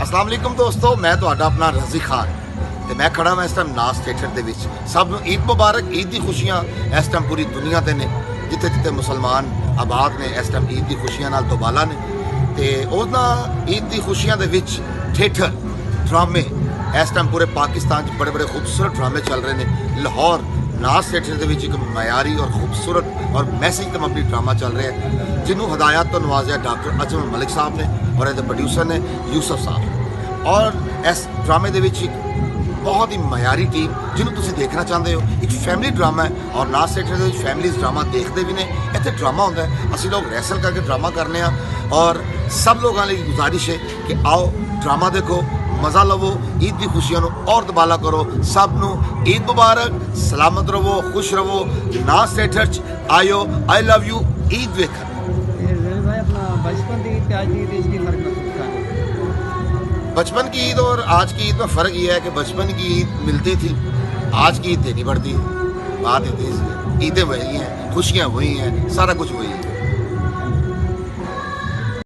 अस्सलाम वालेकुम दोस्तों, मैं ਤੁਹਾਡਾ ਆਪਣਾ रज़ी खान ਤੇ ਮੈਂ ਖੜਾ ਹਾਂ ਇਸ ਟਾਈਮ ਨਾਸ ਥੀਏਟਰ ਦੇ ਵਿੱਚ। ਸਭ ਨੂੰ ਈਦ ਮੁਬਾਰਕ। ਈਦ ਦੀ ਖੁਸ਼ੀਆਂ ਇਸ ਟਾਈਮ ਪੂਰੀ ਦੁਨੀਆ ਤੇ ਨੇ, ਜਿੱਥੇ ਜਿੱਥੇ ਮੁਸਲਮਾਨ ਆਬਾਦ ਨੇ ਇਸ ਟਾਈਮ ਈਦ ਦੀ ਖੁਸ਼ੀਆਂ ਨਾਲ ਦੁਬਾਲਾ ਨੇ। ਤੇ ਉਹਨਾਂ ਈਦ ਦੀ ਖੁਸ਼ੀਆਂ ਦੇ ਵਿੱਚ ਥੀਏਟਰ ਡਰਾਮੇ ਇਸ ਟਾਈਮ ਪੂਰੇ ਪਾਕਿਸਤਾਨ 'ਚ ਬੜੇ ਬੜੇ ਖੂਬਸੂਰਤ ਡਰਾਮੇ ਚੱਲ ਰਹੇ ਨੇ। ਲਾਹੌਰ ਨਾਸ ਥੀਏਟਰ ਦੇ ਵਿੱਚ ਇੱਕ ਮਿਆਰੀ ਔਰ ਖੂਬਸੂਰਤ ਔਰ ਮੈਸੇਜ ਤਮੰਬੀ ਡਰਾਮਾ ਚੱਲ ਰਿਹਾ ਹੈ, ਜਿਹਨੂੰ ਹਦਾਇਤ ਤੋਂ ਨਵਾਜ਼ਿਆ ਡਾਕਟਰ ਅਜਮਲ ਮਲਿਕ ਸਾਹਿਬ ਨੇ ਔਰ ਇਹਦੇ ਪ੍ਰੋਡਿਊਸਰ ਨੇ ਯੂਸਫ ਸਾਹਿਬ। ਔਰ ਇਸ ਡਰਾਮੇ ਦੇ ਵਿੱਚ ਇੱਕ ਬਹੁਤ ਹੀ ਮਿਆਰੀ ਟੀਮ ਜਿਹਨੂੰ ਤੁਸੀਂ ਦੇਖਣਾ ਚਾਹੁੰਦੇ ਹੋ। ਇੱਕ ਫੈਮਿਲੀ ਡਰਾਮਾ ਹੈ ਔਰ ਨਾਸ ਥੀਏਟਰ ਦੇ ਵਿੱਚ ਫੈਮਿਲੀਜ਼ ਡਰਾਮਾ ਦੇਖਦੇ ਵੀ ਨੇ। ਇੱਥੇ ਡਰਾਮਾ ਹੁੰਦਾ ਹੈ, ਅਸੀਂ ਲੋਕ ਰੈਸਲ ਕਰਕੇ ਡਰਾਮਾ ਕਰਨੇ ਆ। ਔਰ ਸਭ ਲੋਕਾਂ ਲਈ ਗੁਜ਼ਾਰਿਸ਼ ਹੈ ਕਿ ਆਓ ਡਰਾਮਾ ਦੇਖੋ, मज़ा लवो, ईद की खुशियों और दुबाला करो। सब नू ईद मुबारक, सलामत रवो, खुश रवो। नास थिएटर आयो, आई लव यू। ईद वेख भाई अपना बचपन की ईद आज की ईद इसकी फर्क महसूस कर। बचपन की ईद और आज की ईद में फ़र्क ये है कि बचपन की ईद मिलती थी, आज की ईद देनी पड़ती है। बात इतनी सी है, ईदें वही हैं, खुशियाँ वही हैं, सारा कुछ वही है।